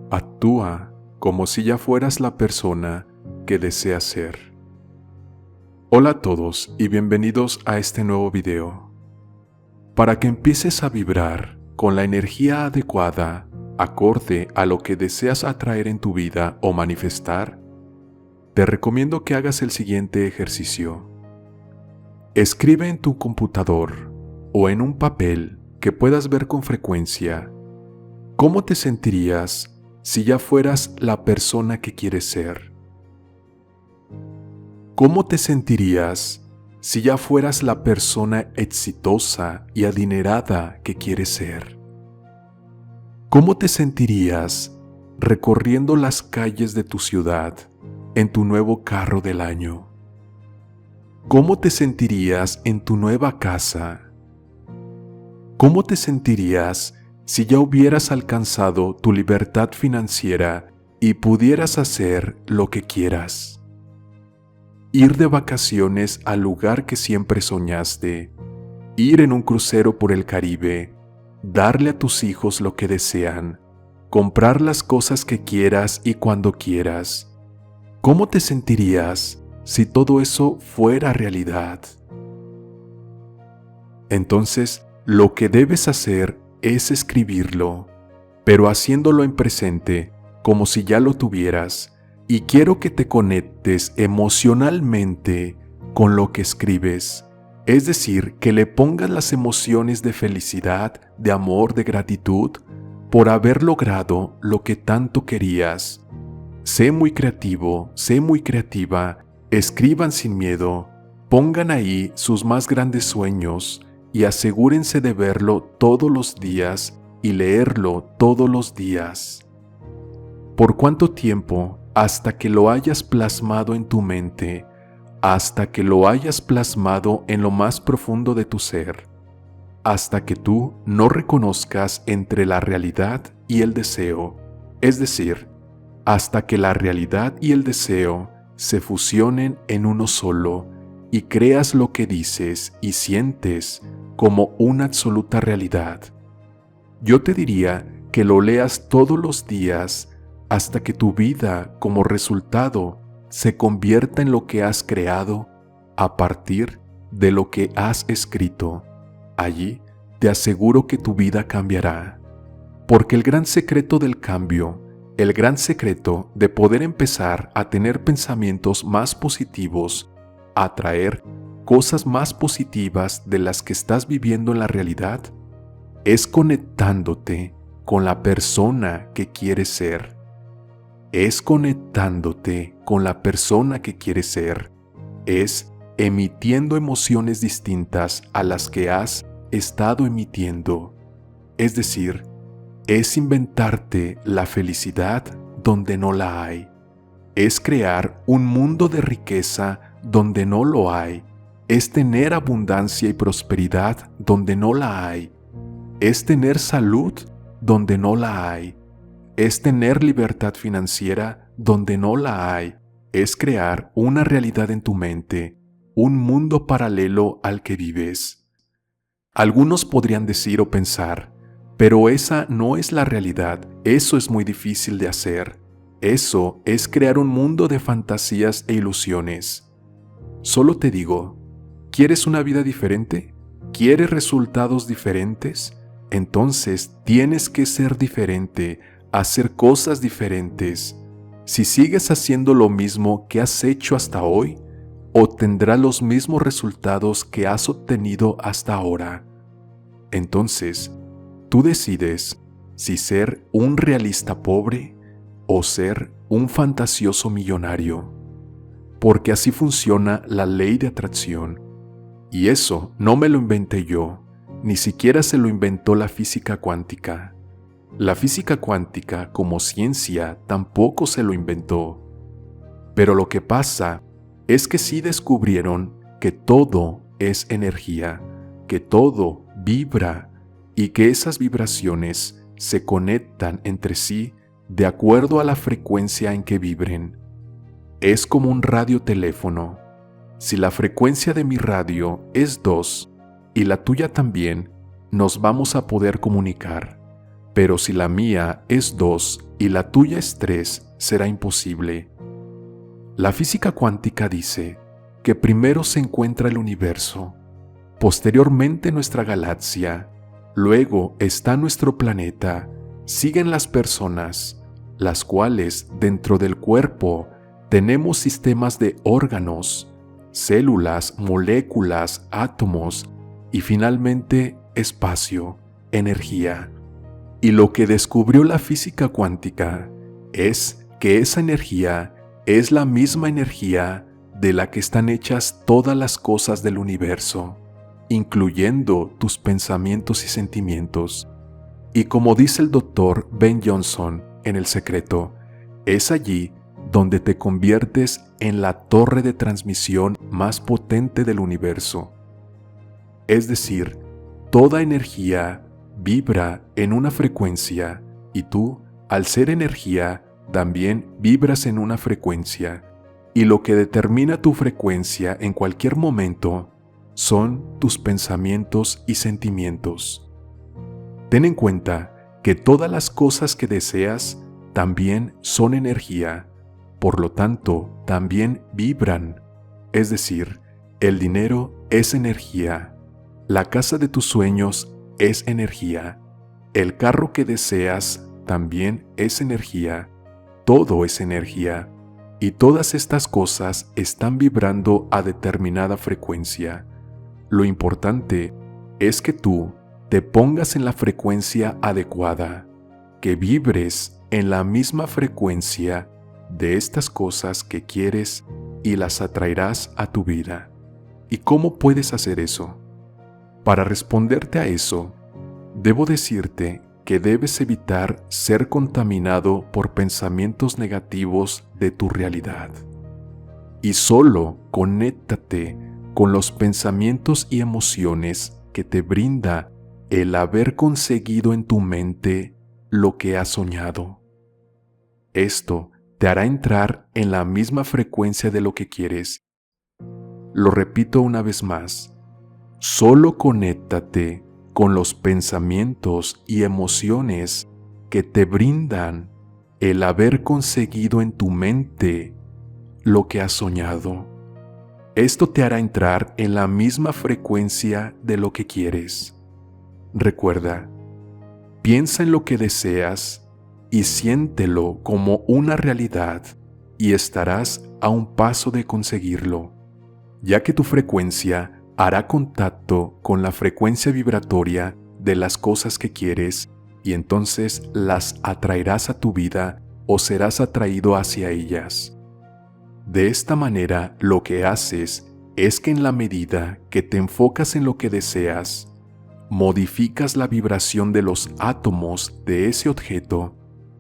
Actúa como si ya fueras la persona que deseas ser. Hola a todos y bienvenidos a este nuevo video. Para que empieces a vibrar con la energía adecuada, acorde a lo que deseas atraer en tu vida o manifestar, te recomiendo que hagas el siguiente ejercicio. Escribe en tu computador o en un papel que puedas ver con frecuencia cómo te sentirías si ya fueras la persona que quieres ser. ¿Cómo te sentirías si ya fueras la persona exitosa y adinerada que quieres ser? ¿Cómo te sentirías recorriendo las calles de tu ciudad en tu nuevo carro del año? ¿Cómo te sentirías en tu nueva casa? ¿Cómo te sentirías si ya hubieras alcanzado tu libertad financiera y pudieras hacer lo que quieras? Ir de vacaciones al lugar que siempre soñaste, ir en un crucero por el Caribe, darle a tus hijos lo que desean, comprar las cosas que quieras y cuando quieras. ¿Cómo te sentirías si todo eso fuera realidad? Entonces, lo que debes hacer es escribirlo, pero haciéndolo en presente, como si ya lo tuvieras, y quiero que te conectes emocionalmente con lo que escribes, es decir, que le pongas las emociones de felicidad, de amor, de gratitud, por haber logrado lo que tanto querías. Sé muy creativo, sé muy creativa, escriban sin miedo, pongan ahí sus más grandes sueños, y asegúrense de verlo todos los días y leerlo todos los días. ¿Por cuánto tiempo? Hasta que lo hayas plasmado en tu mente, hasta que lo hayas plasmado en lo más profundo de tu ser, hasta que tú no reconozcas entre la realidad y el deseo, es decir, hasta que la realidad y el deseo se fusionen en uno solo y creas lo que dices y sientes como una absoluta realidad. Yo te diría que lo leas todos los días hasta que tu vida como resultado se convierta en lo que has creado a partir de lo que has escrito. Allí te aseguro que tu vida cambiará. Porque el gran secreto del cambio, el gran secreto de poder empezar a tener pensamientos más positivos, a atraer cosas más positivas de las que estás viviendo en la realidad, es conectándote con la persona que quieres ser. Es conectándote con la persona que quieres ser. Es emitiendo emociones distintas a las que has estado emitiendo. Es decir, es inventarte la felicidad donde no la hay. Es crear un mundo de riqueza donde no lo hay. Es tener abundancia y prosperidad donde no la hay. Es tener salud donde no la hay. Es tener libertad financiera donde no la hay. Es crear una realidad en tu mente, un mundo paralelo al que vives. Algunos podrían decir o pensar, pero esa no es la realidad, eso es muy difícil de hacer. Eso es crear un mundo de fantasías e ilusiones. Solo te digo, ¿quieres una vida diferente? ¿Quieres resultados diferentes? Entonces tienes que ser diferente, hacer cosas diferentes. Si sigues haciendo lo mismo que has hecho hasta hoy, obtendrás los mismos resultados que has obtenido hasta ahora. Entonces, tú decides si ser un realista pobre o ser un fantasioso millonario, porque así funciona la ley de atracción. Y eso no me lo inventé yo, ni siquiera se lo inventó la física cuántica. La física cuántica como ciencia tampoco se lo inventó. Pero lo que pasa es que sí descubrieron que todo es energía, que todo vibra y que esas vibraciones se conectan entre sí de acuerdo a la frecuencia en que vibren. Es como un radioteléfono. Si la frecuencia de mi radio es 2 y la tuya también, nos vamos a poder comunicar. pero si la mía es 2 y la tuya es 3, será imposible. La física cuántica dice que primero se encuentra el universo, posteriormente nuestra galaxia, luego está nuestro planeta, siguen las personas, las cuales dentro del cuerpo tenemos sistemas de órganos, células, moléculas, átomos y finalmente espacio, energía. Y lo que descubrió la física cuántica es que esa energía es la misma energía de la que están hechas todas las cosas del universo, incluyendo tus pensamientos y sentimientos. Y como dice el Dr. Ben Johnson en El Secreto, es allí donde te conviertes en la torre de transmisión más potente del universo. Es decir, toda energía vibra en una frecuencia y tú, al ser energía, también vibras en una frecuencia. Y lo que determina tu frecuencia en cualquier momento son tus pensamientos y sentimientos. Ten en cuenta que todas las cosas que deseas también son energía, por lo tanto también vibran. Es decir, el dinero es energía, la casa de tus sueños es energía, el carro que deseas también es energía, todo es energía, y todas estas cosas están vibrando a determinada frecuencia. Lo importante es que tú te pongas en la frecuencia adecuada, que vibres en la misma frecuencia de estas cosas que quieres y las atraerás a tu vida. ¿Y cómo puedes hacer eso? Para responderte a eso, debo decirte que debes evitar ser contaminado por pensamientos negativos de tu realidad. Y solo conéctate con los pensamientos y emociones que te brinda el haber conseguido en tu mente lo que has soñado. Esto te hará entrar en la misma frecuencia de lo que quieres. Lo repito una vez más, solo conéctate con los pensamientos y emociones que te brindan el haber conseguido en tu mente lo que has soñado. Esto te hará entrar en la misma frecuencia de lo que quieres. Recuerda, piensa en lo que deseas y siéntelo como una realidad y estarás a un paso de conseguirlo, ya que tu frecuencia hará contacto con la frecuencia vibratoria de las cosas que quieres y entonces las atraerás a tu vida o serás atraído hacia ellas. De esta manera, lo que haces es que en la medida que te enfocas en lo que deseas, modificas la vibración de los átomos de ese objeto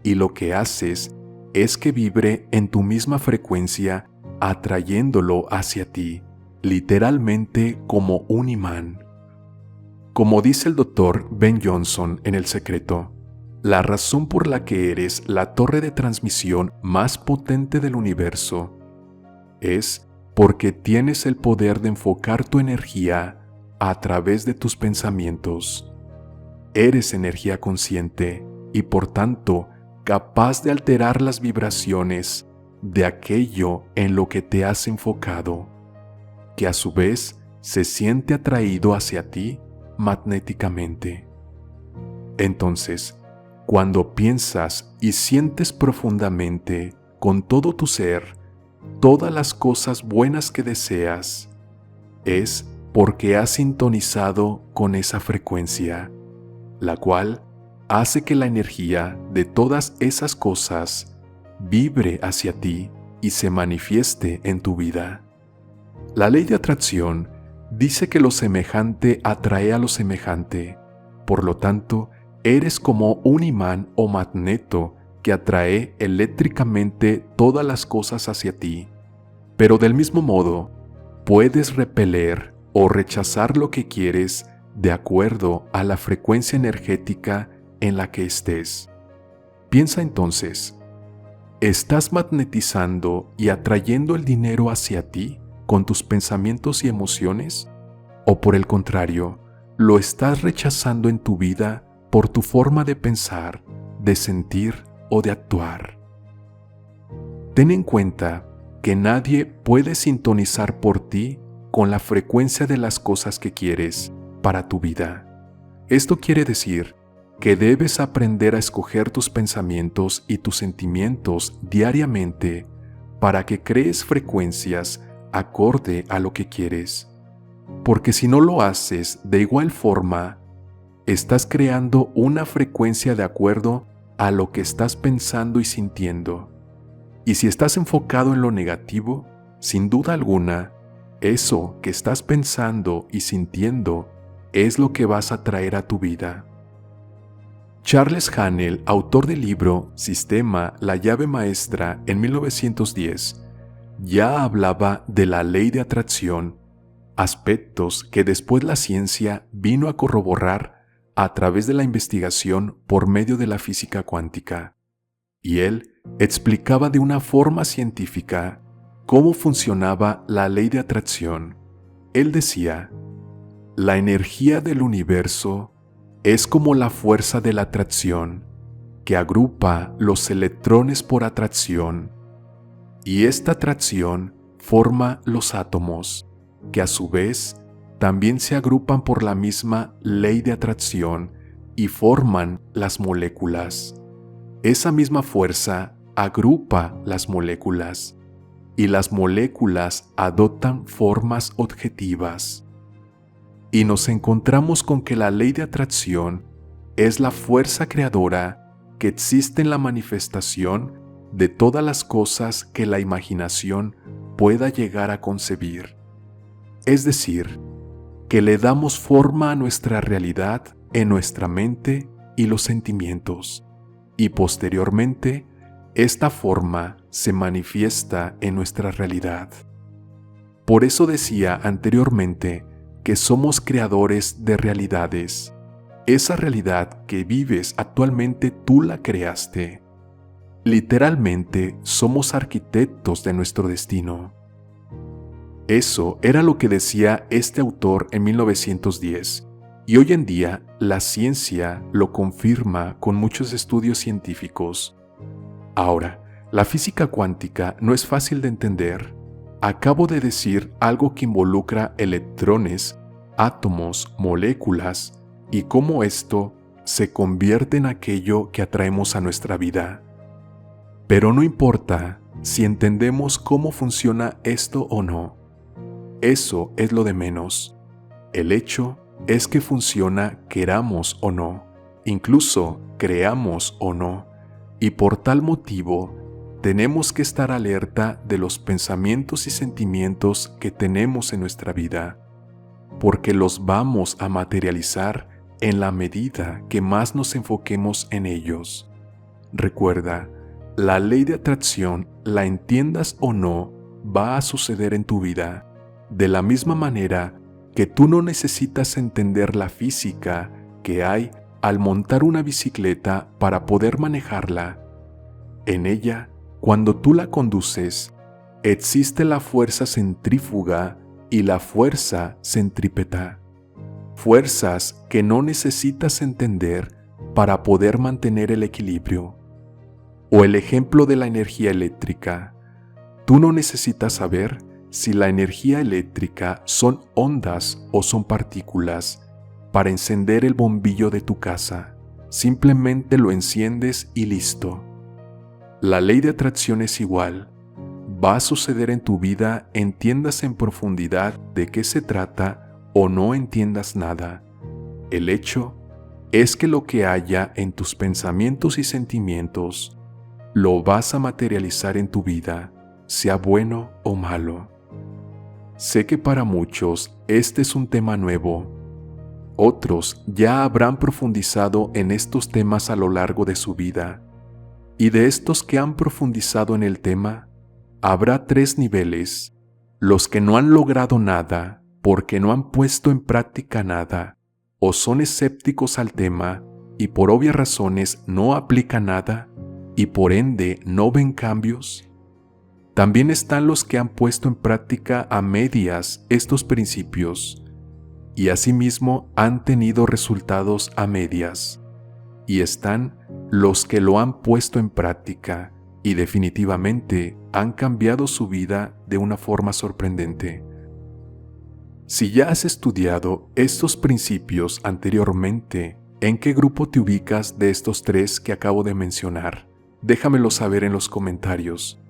y lo que haces es que vibre en tu misma frecuencia, atrayéndolo hacia ti, literalmente como un imán. Como dice el Dr. Ben Johnson en El Secreto, la razón por la que eres la torre de transmisión más potente del universo es porque tienes el poder de enfocar tu energía a través de tus pensamientos. Eres energía consciente y por tanto capaz de alterar las vibraciones de aquello en lo que te has enfocado, que a su vez se siente atraído hacia ti magnéticamente. Entonces, cuando piensas y sientes profundamente con todo tu ser todas las cosas buenas que deseas, es porque has sintonizado con esa frecuencia, la cual hace que la energía de todas esas cosas vibre hacia ti y se manifieste en tu vida. La ley de atracción dice que lo semejante atrae a lo semejante, por lo tanto, eres como un imán o magneto que atrae eléctricamente todas las cosas hacia ti. Pero del mismo modo, puedes repeler o rechazar lo que quieres de acuerdo a la frecuencia energética en la que estés. Piensa entonces, ¿estás magnetizando y atrayendo el dinero hacia ti con tus pensamientos y emociones? ¿O por el contrario, lo estás rechazando en tu vida por tu forma de pensar, de sentir o de actuar. Ten en cuenta que nadie puede sintonizar por ti con la frecuencia de las cosas que quieres para tu vida. Esto quiere decir que debes aprender a escoger tus pensamientos y tus sentimientos diariamente para que crees frecuencias acorde a lo que quieres. Porque si no lo haces de igual forma, estás creando una frecuencia de acuerdo a lo que estás pensando y sintiendo. Y si estás enfocado en lo negativo, sin duda alguna, eso que estás pensando y sintiendo es lo que vas a traer a tu vida. Charles Haanel, autor del libro Sistema, la llave maestra, en 1910, ya hablaba de la ley de atracción, aspectos que después la ciencia vino a corroborar a través de la investigación por medio de la física cuántica. Y él explicaba de una forma científica cómo funcionaba la ley de atracción. Él decía, la energía del universo es como la fuerza de la atracción, que agrupa los electrones por atracción, y esta atracción forma los átomos, que a su vez también se agrupan por la misma ley de atracción y forman las moléculas. Esa misma fuerza agrupa las moléculas, y las moléculas adoptan formas objetivas. Y nos encontramos con que la ley de atracción es la fuerza creadora que existe en la manifestación de todas las cosas que la imaginación pueda llegar a concebir. Es decir, que le damos forma a nuestra realidad en nuestra mente y los sentimientos, y posteriormente esta forma se manifiesta en nuestra realidad. Por eso decía anteriormente que somos creadores de realidades. Esa realidad que vives actualmente tú la creaste. Literalmente somos arquitectos de nuestro destino. Eso era lo que decía este autor en 1910, y hoy en día la ciencia lo confirma con muchos estudios científicos. Ahora, la física cuántica no es fácil de entender. Acabo de decir algo que involucra electrones, átomos, moléculas, y cómo esto se convierte en aquello que atraemos a nuestra vida. Pero no importa si entendemos cómo funciona esto o no. Eso es lo de menos. El hecho es que funciona queramos o no, incluso creamos o no, y por tal motivo tenemos que estar alerta de los pensamientos y sentimientos que tenemos en nuestra vida, porque los vamos a materializar en la medida que más nos enfoquemos en ellos. Recuerda, la ley de atracción, la entiendas o no, va a suceder en tu vida, de la misma manera que tú no necesitas entender la física que hay al montar una bicicleta para poder manejarla. En ella, cuando tú la conduces, existe la fuerza centrífuga y la fuerza centrípeta. Fuerzas que no necesitas entender para poder mantener el equilibrio. O el ejemplo de la energía eléctrica. Tú no necesitas saber si la energía eléctrica son ondas o son partículas para encender el bombillo de tu casa. Simplemente lo enciendes y listo. La ley de atracción es igual. Va a suceder en tu vida, entiendas en profundidad de qué se trata o no entiendas nada. El hecho es que lo que haya en tus pensamientos y sentimientos lo vas a materializar en tu vida, sea bueno o malo. Sé que para muchos este es un tema nuevo. Otros ya habrán profundizado en estos temas a lo largo de su vida. Y de estos que han profundizado en el tema, habrá 3 niveles: los que no han logrado nada porque no han puesto en práctica nada, o son escépticos al tema y por obvias razones no aplican nada y por ende no ven cambios. También están los que han puesto en práctica a medias estos principios y asimismo han tenido resultados a medias. y están los que lo han puesto en práctica y definitivamente han cambiado su vida de una forma sorprendente. Si ya has estudiado estos principios anteriormente, ¿en qué grupo te ubicas de estos 3 que acabo de mencionar? Déjamelo saber en los comentarios.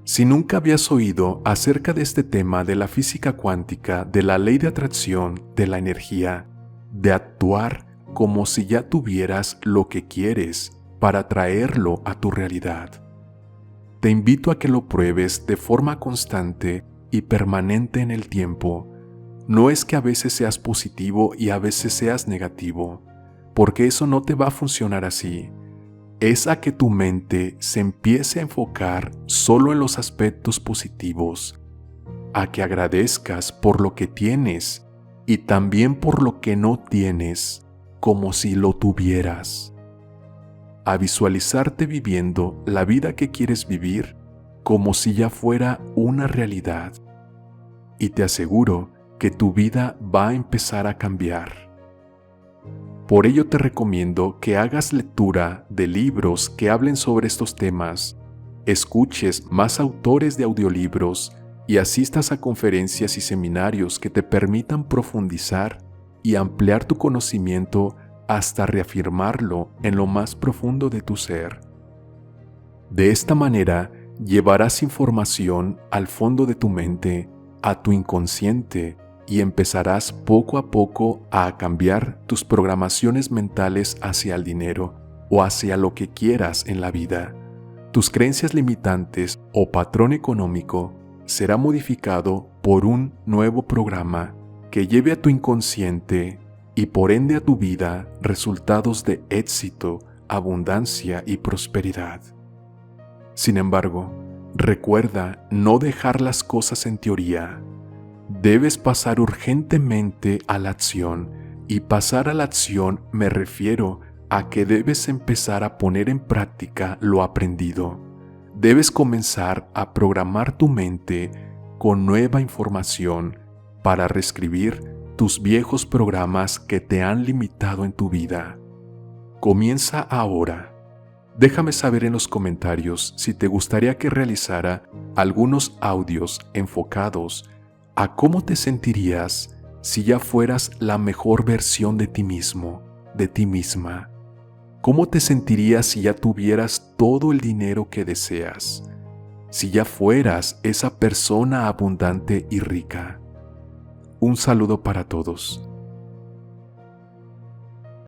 Si nunca habías oído acerca de este tema de la física cuántica, de la ley de atracción, de la energía, de actuar como si ya tuvieras lo que quieres para traerlo a tu realidad, te invito a que lo pruebes de forma constante y permanente en el tiempo. No es que a veces seas positivo y a veces seas negativo, porque eso no te va a funcionar así. Es a que tu mente se empiece a enfocar solo en los aspectos positivos, a que agradezcas por lo que tienes y también por lo que no tienes, como si lo tuvieras. A visualizarte viviendo la vida que quieres vivir como si ya fuera una realidad. Y te aseguro que tu vida va a empezar a cambiar. Por ello te recomiendo que hagas lectura de libros que hablen sobre estos temas, escuches más autores de audiolibros y asistas a conferencias y seminarios que te permitan profundizar y ampliar tu conocimiento hasta reafirmarlo en lo más profundo de tu ser. De esta manera, llevarás información al fondo de tu mente, a tu inconsciente, y empezarás poco a poco a cambiar tus programaciones mentales hacia el dinero o hacia lo que quieras en la vida. Tus creencias limitantes o patrón económico será modificado por un nuevo programa que lleve a tu inconsciente y por ende a tu vida resultados de éxito, abundancia y prosperidad. Sin embargo, recuerda no dejar las cosas en teoría. Debes pasar urgentemente a la acción, y pasar a la acción me refiero a que debes empezar a poner en práctica lo aprendido. Debes comenzar a programar tu mente con nueva información para reescribir tus viejos programas que te han limitado en tu vida. Comienza ahora. Déjame saber en los comentarios si te gustaría que realizara algunos audios enfocados a cómo te sentirías si ya fueras la mejor versión de ti mismo, de ti misma. ¿Cómo te sentirías si ya tuvieras todo el dinero que deseas? Si ya fueras esa persona abundante y rica. Un saludo para todos.